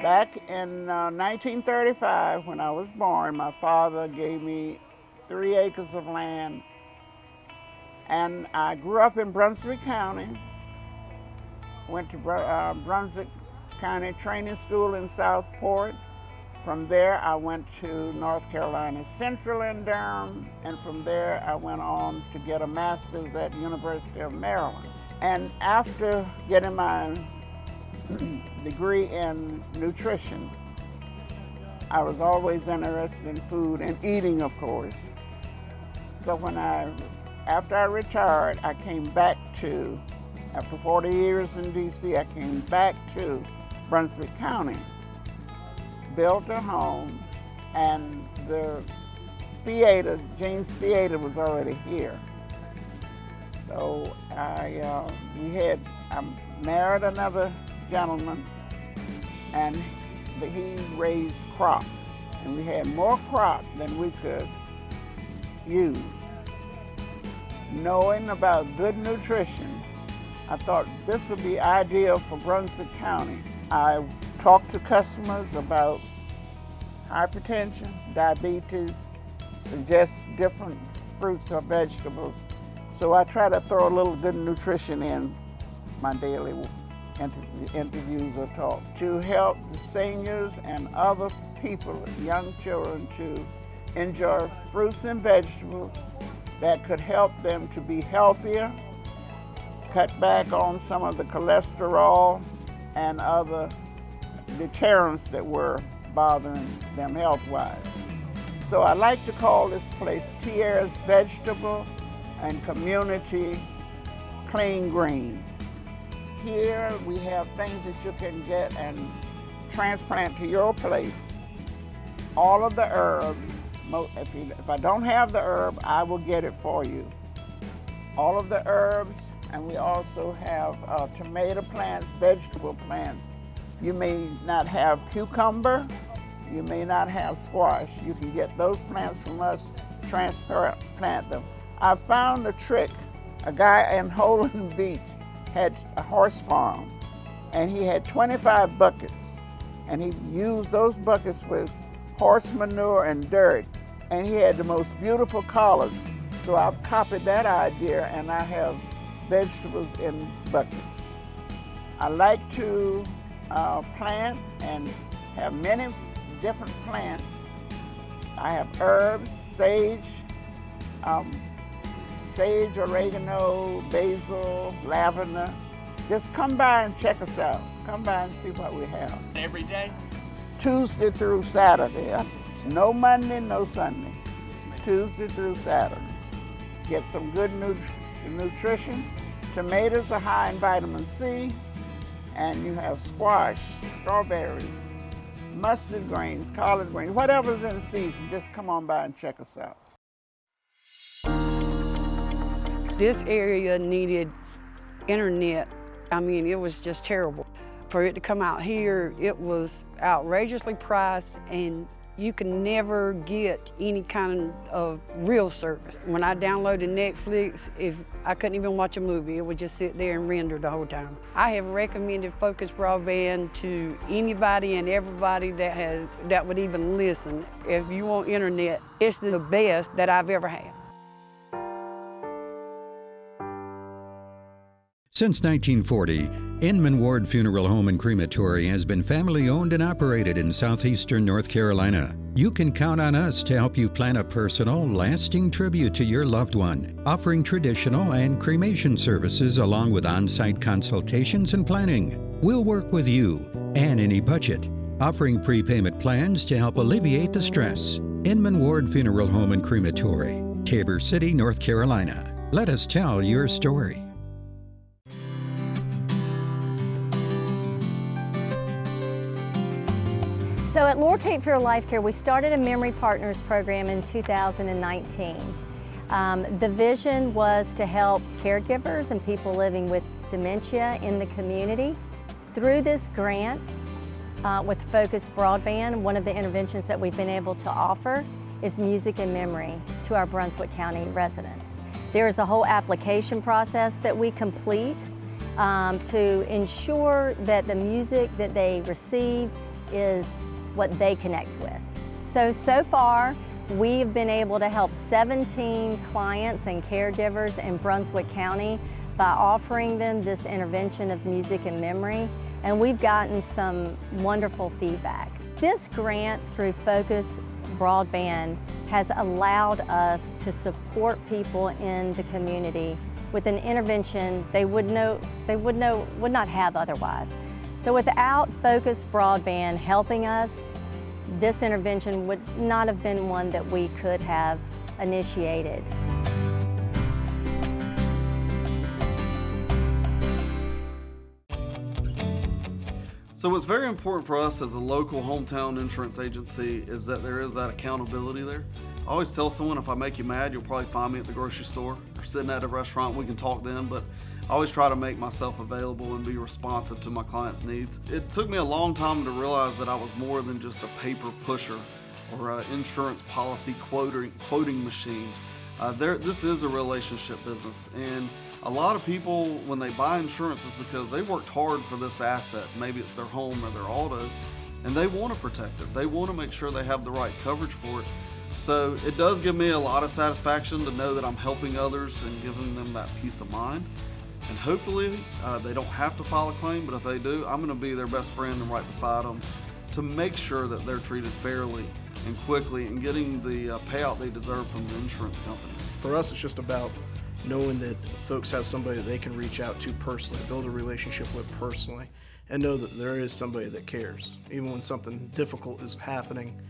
Back in 1935, when I was born, my father gave me 3 acres of land, and I grew up in Brunswick County, went to Brunswick County Training School in Southport. From there, I went to North Carolina Central in Durham, and from there, I went on to get a master's at University of Maryland. And after getting my degree in nutrition, I was always interested in food and eating, of course. So after I retired, I came back to, after 40 years in DC, I came back to Brunswick County, built a home, and the theater, Jane's Theater, was already here. So I married another gentleman, and he raised crop, and we had more crop than we could use. Knowing about good nutrition, I thought this would be ideal for Brunswick County. I talked to customers about hypertension, diabetes, suggest different fruits or vegetables. So I try to throw a little good nutrition in my daily interviews or talk to help the seniors and other people, young children, to enjoy fruits and vegetables that could help them to be healthier, cut back on some of the cholesterol and other deterrents that were bothering them health-wise. So I like to call this place Heirs Vegetable and Community Clean Green. Here we have things that you can get and transplant to your place. All of the herbs, if I don't have the herb, I will get it for you. All of the herbs, and we also have tomato plants, vegetable plants. You may not have cucumber, you may not have squash. You can get those plants from us, transplant them. I found a trick. A guy in Holden Beach had a horse farm, and he had 25 buckets, and he used those buckets with horse manure and dirt, and he had the most beautiful collards. So I've copied that idea, and I have vegetables in buckets. I like to plant and have many different plants. I have herbs, sage, oregano, basil, lavender. Just come by and check us out. Come by and see what we have. Every day? Tuesday through Saturday. No Monday, no Sunday. Tuesday through Saturday. Get some good nutrition. Tomatoes are high in vitamin C, and you have squash, strawberries, mustard greens, collard greens, whatever's in season. Just come on by and check us out. This area needed internet. I mean, it was just terrible. For it to come out here, it was outrageously priced, and you can never get any kind of real service. When I downloaded Netflix, if I couldn't even watch a movie, it would just sit there and render the whole time. I have recommended Focus Broadband to anybody and everybody that would even listen. If you want internet, it's the best that I've ever had. Since 1940, Inman Ward Funeral Home and Crematory has been family-owned and operated in southeastern North Carolina. You can count on us to help you plan a personal, lasting tribute to your loved one, offering traditional and cremation services along with on-site consultations and planning. We'll work with you and any budget, offering prepayment plans to help alleviate the stress. Inman Ward Funeral Home and Crematory, Tabor City, North Carolina. Let us tell your story. So at Lower Cape Fear Life Care, we started a Memory Partners program in 2019. The vision was to help caregivers and people living with dementia in the community. Through this grant, with Focus Broadband, one of the interventions that we've been able to offer is music and memory to our Brunswick County residents. There is a whole application process that we complete to ensure that the music that they receive is what they connect with. So far, we've been able to help 17 clients and caregivers in Brunswick County by offering them this intervention of music and memory, and we've gotten some wonderful feedback. This grant through Focus Broadband has allowed us to support people in the community with an intervention they would not have otherwise. So without Focus Broadband helping us, this intervention would not have been one that we could have initiated. So what's very important for us as a local hometown insurance agency is that there is that accountability there. I always tell someone, if I make you mad, you'll probably find me at the grocery store or sitting at a restaurant. We can talk then, but I always try to make myself available and be responsive to my clients' needs. It took me a long time to realize that I was more than just a paper pusher or an insurance policy quoting machine. This is a relationship business, and a lot of people, when they buy insurance, is because they worked hard for this asset. Maybe it's their home or their auto, and they want to protect it. They want to make sure they have the right coverage for it. So it does give me a lot of satisfaction to know that I'm helping others and giving them that peace of mind. And hopefully they don't have to file a claim, but if they do, I'm going to be their best friend and right beside them to make sure that they're treated fairly and quickly and getting the payout they deserve from the insurance company. For us, it's just about knowing that folks have somebody that they can reach out to personally, build a relationship with personally, and know that there is somebody that cares. Even when something difficult is happening,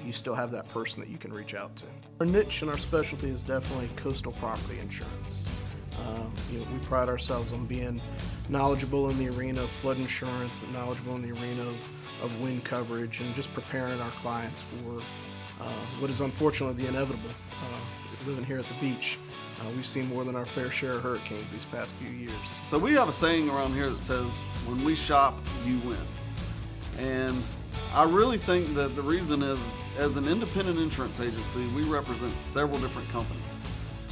you still have that person that you can reach out to. Our niche and our specialty is definitely coastal property insurance. We pride ourselves on being knowledgeable in the arena of flood insurance, and knowledgeable in the arena of wind coverage, and just preparing our clients for what is unfortunately the inevitable. Living here at the beach, we've seen more than our fair share of hurricanes these past few years. So we have a saying around here that says, when we shop, you win. And I really think that the reason is, as an independent insurance agency, we represent several different companies.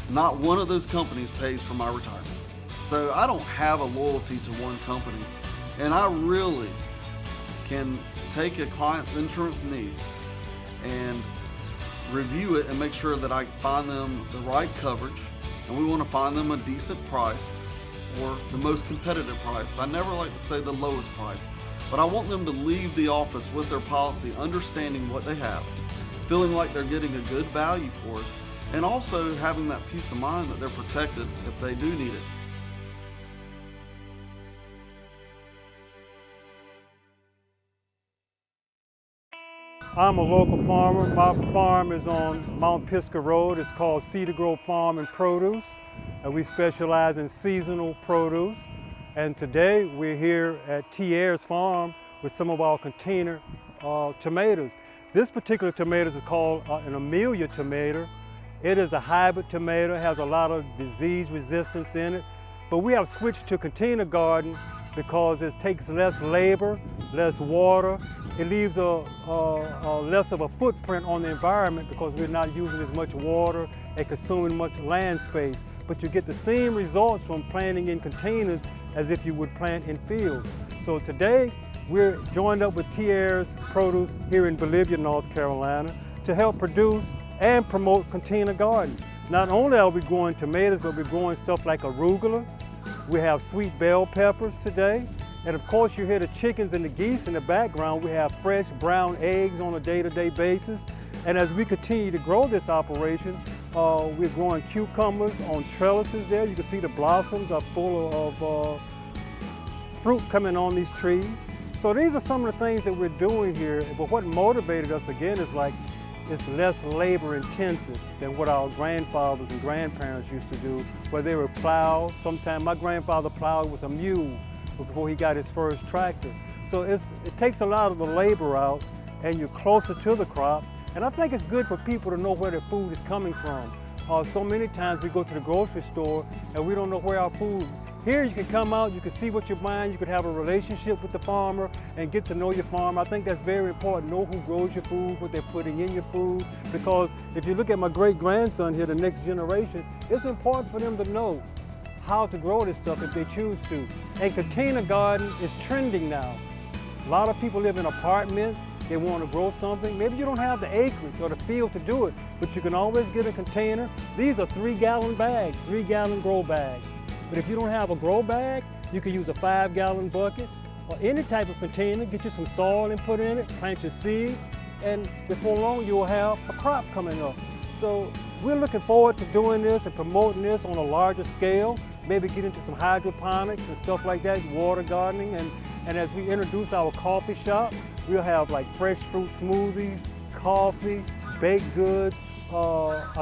Not one of those companies pays for my retirement. So I don't have a loyalty to one company. And I really can take a client's insurance needs and review it and make sure that I find them the right coverage, and we want to find them a decent price or the most competitive price. I never like to say the lowest price, but I want them to leave the office with their policy understanding what they have, feeling like they're getting a good value for it, and also having that peace of mind that they're protected if they do need it. I'm a local farmer. My farm is on Mount Pisgah Road. It's called Cedar Grove Farm and Produce, and we specialize in seasonal produce. And today we're here at Heirs Farm with some of our container tomatoes. This particular tomato is called an Amelia tomato. It is a hybrid tomato, has a lot of disease resistance in it, but we have switched to container garden because it takes less labor, less water. It leaves less of a footprint on the environment because we're not using as much water and consuming much land space. But you get the same results from planting in containers as if you would plant in fields. So today, we're joined up with Heirs Produce here in Bolivia, North Carolina, to help produce and promote container garden. Not only are we growing tomatoes, but we're growing stuff like arugula. We have sweet bell peppers today. And of course, you hear the chickens and the geese in the background. We have fresh brown eggs on a day-to-day basis. And as we continue to grow this operation, we're growing cucumbers on trellises there. You can see the blossoms are full of fruit coming on these trees. So these are some of the things that we're doing here. But what motivated us again is it's less labor intensive than what our grandfathers and grandparents used to do, where they would plow. Sometimes my grandfather plowed with a mule before he got his first tractor. So it takes a lot of the labor out, and you're closer to the crops. And I think it's good for people to know where their food is coming from. So many times we go to the grocery store and we don't know where our food. Here you can come out, you can see what you're buying, you can have a relationship with the farmer and get to know your farmer. I think that's very important. Know who grows your food, what they're putting in your food. Because if you look at my great-grandson here, the next generation, it's important for them to know how to grow this stuff if they choose to. And container garden is trending now. A lot of people live in apartments. They want to grow something. Maybe you don't have the acreage or the field to do it, but you can always get a container. These are 3-gallon bags, 3-gallon grow bags. But if you don't have a grow bag, you can use a 5-gallon bucket or any type of container. Get you some soil and put in it, plant your seed, and before long you'll have a crop coming up. So we're looking forward to doing this and promoting this on a larger scale, maybe get into some hydroponics and stuff like that, water gardening, and as we introduce our coffee shop, we'll have like fresh fruit smoothies, coffee, baked goods,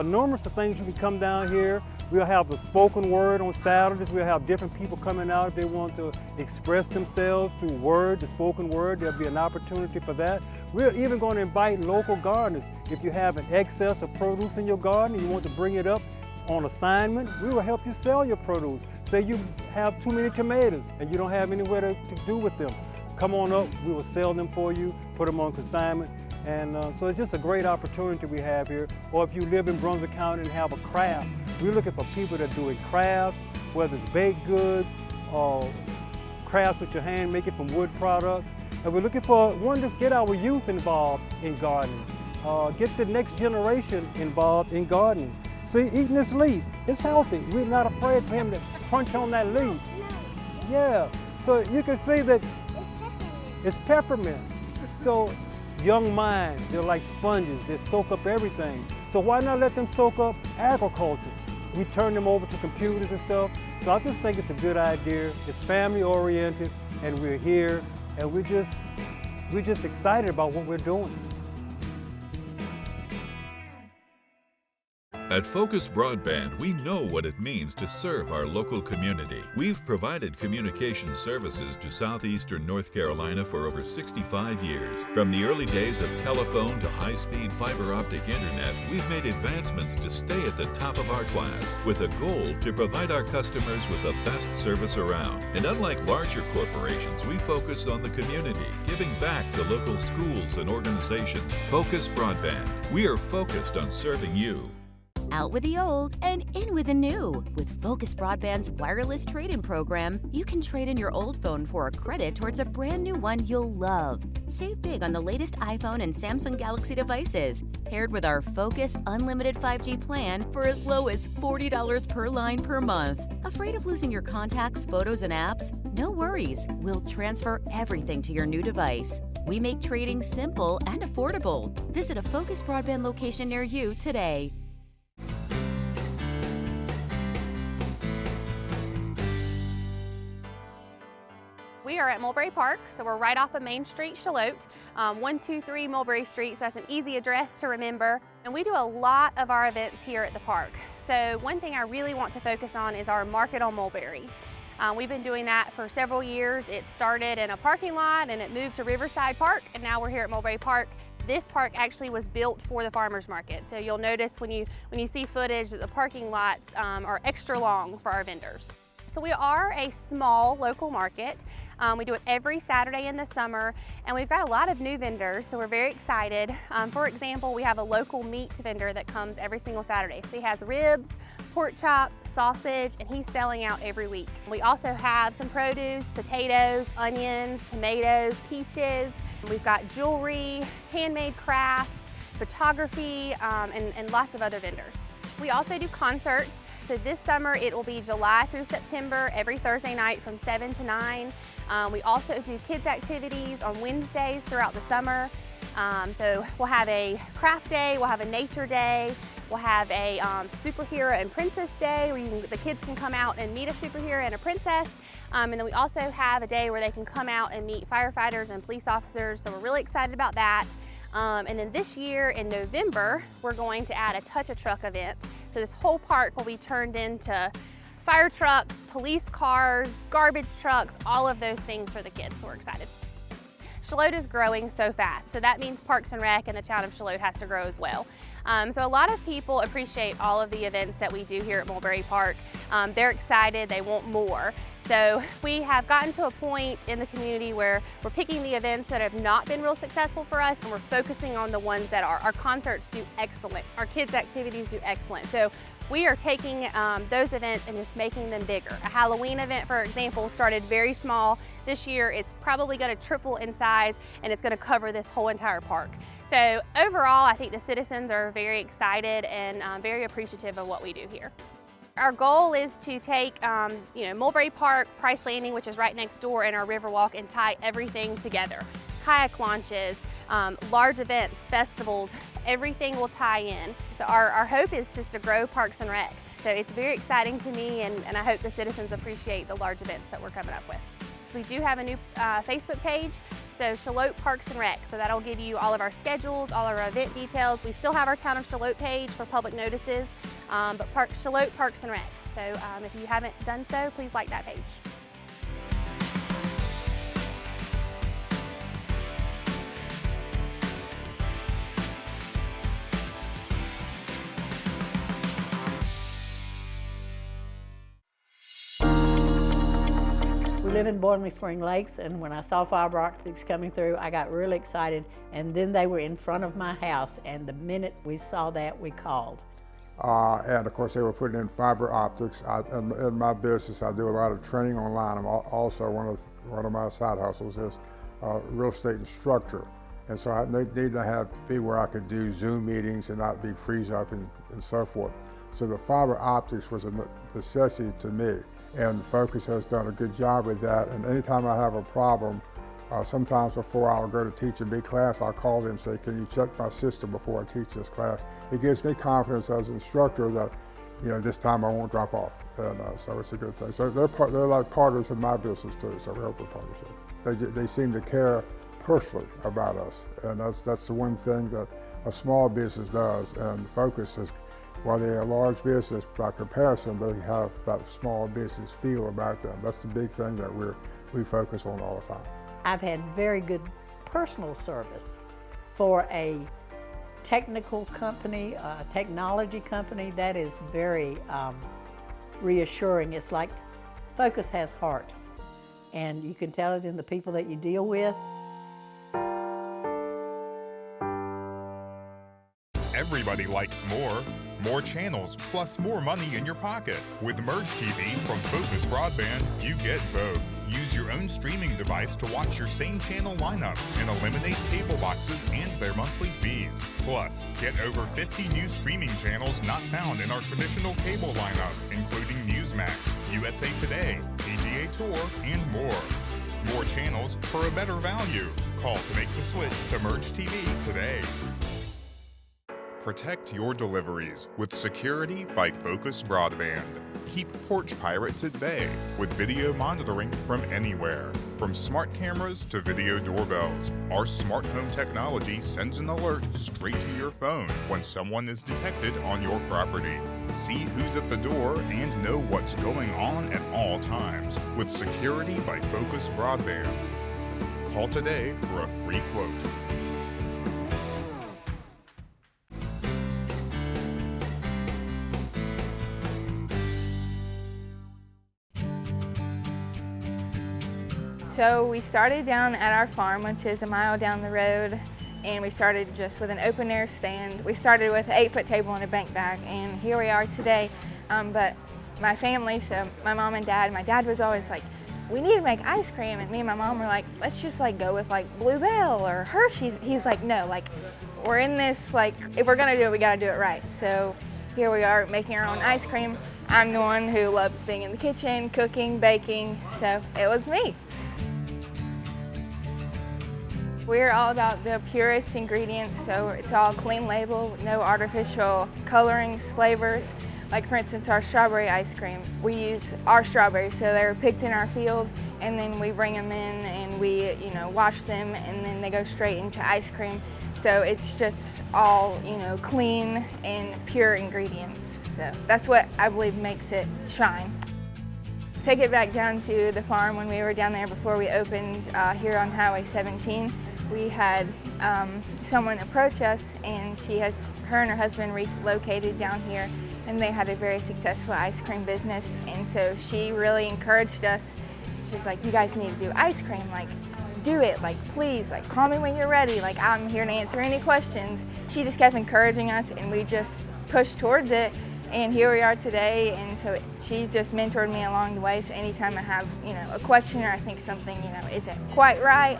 numerous of things. You can come down here. We'll have the spoken word on Saturdays. We'll have different people coming out if they want to express themselves through word, the spoken word. There'll be an opportunity for that. We're even going to invite local gardeners. If you have an excess of produce in your garden and you want to bring it up on assignment, we will help you sell your produce. Say you have too many tomatoes and you don't have anywhere to do with them. Come on up, we will sell them for you, put them on consignment. And so it's just a great opportunity we have here. Or if you live in Brunswick County and have a craft, we're looking for people that are doing crafts, whether it's baked goods or crafts with your hand, make it from wood products. And we're looking for one to get our youth involved in gardening, get the next generation involved in gardening. See, eating this leaf, it's healthy. We're not afraid for him to crunch on that leaf. Yeah, so you can see that it's peppermint. So young minds, they're like sponges, they soak up everything. So why not let them soak up agriculture? We turn them over to computers and stuff. So I just think it's a good idea. It's family oriented and we're here and we're just excited about what we're doing. At Focus Broadband, we know what it means to serve our local community. We've provided communication services to southeastern North Carolina for over 65 years. From the early days of telephone to high-speed fiber optic internet, we've made advancements to stay at the top of our class, with a goal to provide our customers with the best service around. And unlike larger corporations, we focus on the community, giving back to local schools and organizations. Focus Broadband. We are focused on serving you. Out with the old and in with the new. With Focus Broadband's wireless trade-in program, you can trade in your old phone for a credit towards a brand new one you'll love. Save big on the latest iPhone and Samsung Galaxy devices, paired with our Focus Unlimited 5G plan for as low as $40 per line per month. Afraid of losing your contacts, photos, and apps? No worries. We'll transfer everything to your new device. We make trading simple and affordable. Visit a Focus Broadband location near you today. We are at Mulberry Park, so we're right off of Main Street, Shallotte, 123 Mulberry Street, so that's an easy address to remember. And we do a lot of our events here at the park. So one thing I really want to focus on is our Market on Mulberry. We've been doing that for several years. It started in a parking lot and it moved to Riverside Park, and now we're here at Mulberry Park. This park actually was built for the farmers market. So you'll notice when you see footage that the parking lots are extra long for our vendors. So we are a small local market. We do it every Saturday in the summer, and we've got a lot of new vendors, so we're very excited. For example, we have a local meat vendor that comes every single Saturday. So he has ribs, pork chops, sausage, and he's selling out every week. We also have some produce, potatoes, onions, tomatoes, peaches. We've got jewelry, handmade crafts, photography, and lots of other vendors. We also do concerts. So this summer it will be July through September, every Thursday night from 7 to 9. We also do kids activities on Wednesdays throughout the summer. So we'll have a craft day, we'll have a nature day, we'll have a superhero and princess day where the kids can come out and meet a superhero and a princess. And then we also have a day where they can come out and meet firefighters and police officers. So we're really excited about that. And then this year in November, we're going to add a Touch a Truck event. So this whole park will be turned into fire trucks, police cars, garbage trucks, all of those things for the kids. So we're excited. Shallotte is growing so fast. So that means Parks and Rec and the town of Shallotte has to grow as well. So a lot of people appreciate all of the events that we do here at Mulberry Park. They're excited, they want more. So we have gotten to a point in the community where we're picking the events that have not been real successful for us, and we're focusing on the ones that are. Our concerts do excellent. Our kids' activities do excellent. So We are taking those events and just making them bigger. A Halloween event, for example, started very small. This year, it's probably going to triple in size, and it's going to cover this whole entire park. So overall, I think the citizens are very excited and very appreciative of what we do here. Our goal is to take Mulberry Park, Price Landing, which is right next door, and our Riverwalk, and tie everything together. Kayak launches, large events, festivals, everything will tie in. So our hope is just to grow Parks and Rec. So it's very exciting to me, and I hope the citizens appreciate the large events that we're coming up with. We do have a new Facebook page, so Shallotte Parks and Rec. So that'll give you all of our schedules, all of our event details. We still have our Town of Shallotte page for public notices, but Shallotte Parks and Rec. So if you haven't done so, please like that page. We live in Boiling Spring Lakes, and when I saw fiber optics coming through, I got really excited, and then they were in front of my house, and the minute we saw that, we called. And of course they were putting in fiber optics. In my business, I do a lot of training online. I'm also one of my side hustles is real estate instructor. And so I need to be where I could do Zoom meetings and not be freeze up and so forth. So the fiber optics was a necessity to me. And Focus has done a good job with that. And anytime I have a problem, sometimes before I'll go to teach a big class, I'll call them and say, can you check my system before I teach this class? It gives me confidence as an instructor that, this time I won't drop off. And so it's a good thing. So they're like partners in my business too, so we hope we're partners. They seem to care personally about us. And that's the one thing that a small business does. And Focus is, while they're a large business by comparison, they have that small business feel about them. That's the big thing that we focus on all the time. I've had very good personal service for a technical company, a technology company. That is very reassuring. It's like Focus has heart, and you can tell it in the people that you deal with. Everybody likes more. More channels plus more money in your pocket. With Merge TV from Focus Broadband, you get both. Use your own streaming device to watch your same channel lineup and eliminate cable boxes and their monthly fees. Plus, get over 50 new streaming channels not found in our traditional cable lineup, including Newsmax, USA Today, PGA Tour, and more. More channels for a better value. Call to make the switch to Merge TV today. Protect your deliveries with security by Focus Broadband. Keep porch pirates at bay with video monitoring from anywhere. From smart cameras to video doorbells, our smart home technology sends an alert straight to your phone when someone is detected on your property. See who's at the door and know what's going on at all times with security by Focus Broadband. Call today for a free quote. So we started down at our farm, which is a mile down the road, and we started just with an open air stand. We started with an 8-foot table and a bank bag, and here we are today. But my family, so my mom and dad, my dad was always like, we need to make ice cream, and me and my mom were like, let's just go with Bluebell or Hershey's. He's like, no, we're in this, if we're gonna do it, we gotta do it right. So here we are making our own ice cream. I'm the one who loves being in the kitchen, cooking, baking, so it was me. We're all about the purest ingredients, so it's all clean label, no artificial colorings, flavors. Like for instance, our strawberry ice cream. We use our strawberries, so they're picked in our field, and then we bring them in and we, wash them, and then they go straight into ice cream. So it's just all, clean and pure ingredients. So that's what I believe makes it shine. Take it back down to the farm when we were down there before we opened here on Highway 17. We had someone approach us, and her and her husband relocated down here, and they had a very successful ice cream business. And so she really encouraged us. She was like, you guys need to do ice cream, do it, please, call me when you're ready, I'm here to answer any questions. She just kept encouraging us, and we just pushed towards it, And here we are today, and so she's just mentored me along the way. So anytime I have, a question or I think something, isn't quite right,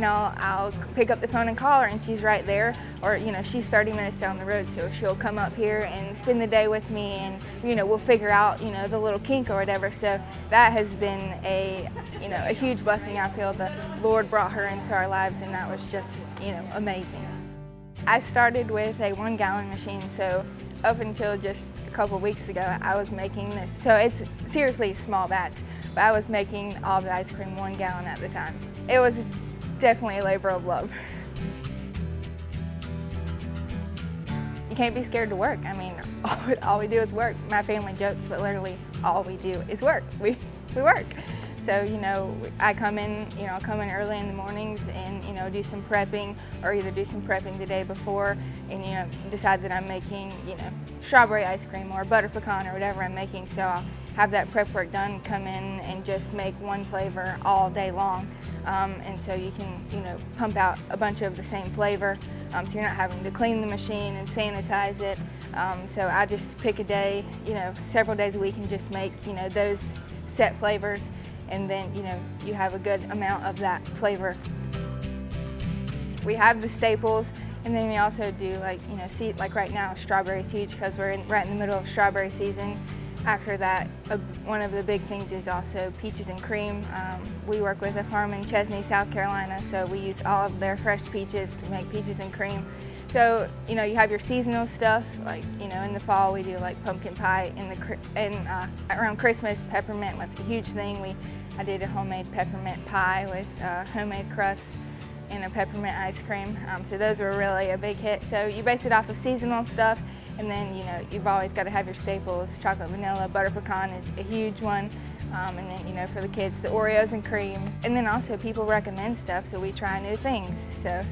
I'll pick up the phone and call her, and she's right there. Or, she's 30 minutes down the road, so she'll come up here and spend the day with me, and, we'll figure out, the little kink or whatever. So that has been a huge blessing. I feel the Lord brought her into our lives, and that was just, amazing. I started with a 1 gallon machine, so up until just a couple weeks ago, I was making this. So it's seriously a small batch, but I was making all the ice cream 1 gallon at the time. It was definitely a labor of love. You can't be scared to work. I mean, all we do is work. My family jokes, but literally all we do is work. We work. So, I come in, I'll come in early in the mornings and, do some prepping, or either do some prepping the day before and, decide that I'm making, strawberry ice cream or butter pecan or whatever I'm making. So I'll have that prep work done, come in and just make one flavor all day long. And so you can, pump out a bunch of the same flavor. So you're not having to clean the machine and sanitize it. So I just pick a day, several days a week and just make, those set flavors. And then, you have a good amount of that flavor. We have the staples, and then we also do like right now, strawberry is huge because we're right in the middle of strawberry season. After that, one of the big things is also peaches and cream. We work with a farm in Chesney, South Carolina, so we use all of their fresh peaches to make peaches and cream. So, you have your seasonal stuff, like, in the fall we do like pumpkin pie, and around Christmas, peppermint was a huge thing. I did a homemade peppermint pie with homemade crust and a peppermint ice cream. So those were really a big hit. So you base it off of seasonal stuff, and then, you've always got to have your staples. Chocolate vanilla, butter pecan is a huge one. And then, for the kids, the Oreos and cream. And then also people recommend stuff, so we try new things. So,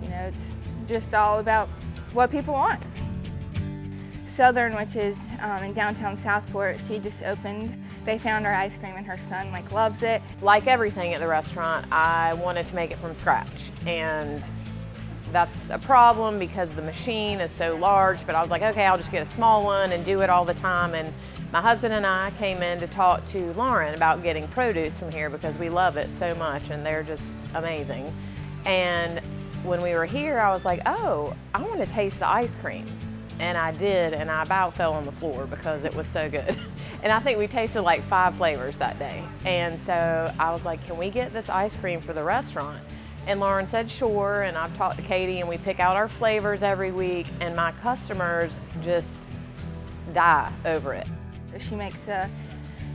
it's just all about what people want. Southern, which is in downtown Southport, she just opened. They found our ice cream and her son loves it. Like everything at the restaurant, I wanted to make it from scratch. And that's a problem because the machine is so large, but I was like, okay, I'll just get a small one and do it all the time. And my husband and I came in to talk to Lauren about getting produce from here because we love it so much and they're just amazing. And when we were here, I was like, oh, I want to taste the ice cream. And I did, and I about fell on the floor because it was so good. And I think we tasted like 5 flavors that day. And so I was like, can we get this ice cream for the restaurant? And Lauren said, sure, and I've talked to Katie, and we pick out our flavors every week, and my customers just die over it. She makes a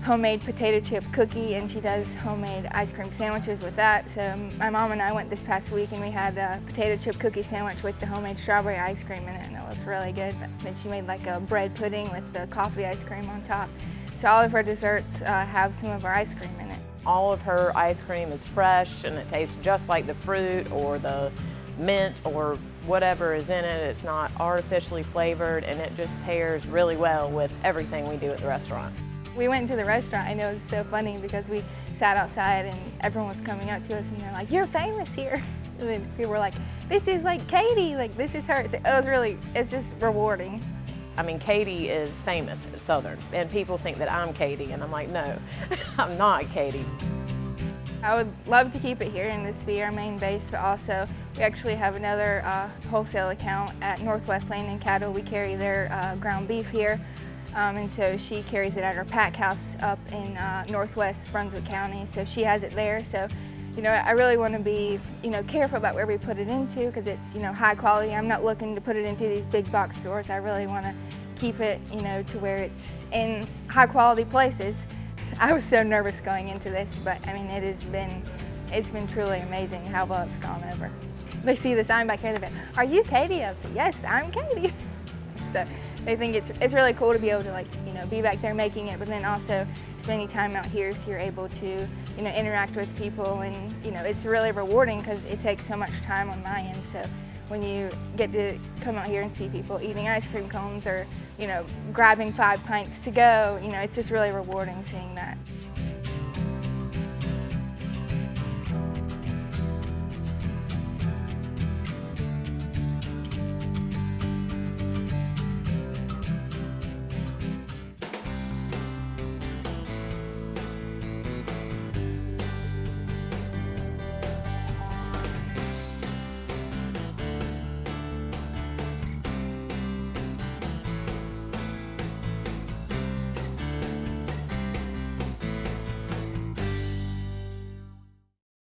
homemade potato chip cookie, and she does homemade ice cream sandwiches with that. So my mom and I went this past week and we had a potato chip cookie sandwich with the homemade strawberry ice cream in it, and it was really good. Then she made like a bread pudding with the coffee ice cream on top. So all of her desserts have some of our ice cream in it. All of her ice cream is fresh and it tastes just like the fruit or the mint or whatever is in it. It's not artificially flavored, and it just pairs really well with everything we do at the restaurant. We went to the restaurant, and it was so funny because we sat outside and everyone was coming up to us and they're like, you're famous here. And then people were like, this is like Katie, like this is her. It's just rewarding. I mean, Katie is famous at Southern, and people think that I'm Katie, and I'm like, no, I'm not Katie. I would love to keep it here and this be our main base, but also we actually have another wholesale account at Northwest Land and Cattle. We carry their ground beef here. And so she carries it at her pack house up in Northwest Brunswick County. So she has it there. So, I really want to be, careful about where we put it into because it's, high quality. I'm not looking to put it into these big box stores. I really want to keep it, to where it's in high quality places. I was so nervous going into this, but I mean, it's been truly amazing how well it's gone over. They see the sign back here, they're like, are you Katie? I say, yes, I'm Katie. So they think it's really cool to be able to be back there making it, but then also spending time out here so you're able to interact with people, and it's really rewarding because it takes so much time on my end. So when you get to come out here and see people eating ice cream cones or grabbing 5 pints to go, it's just really rewarding seeing that.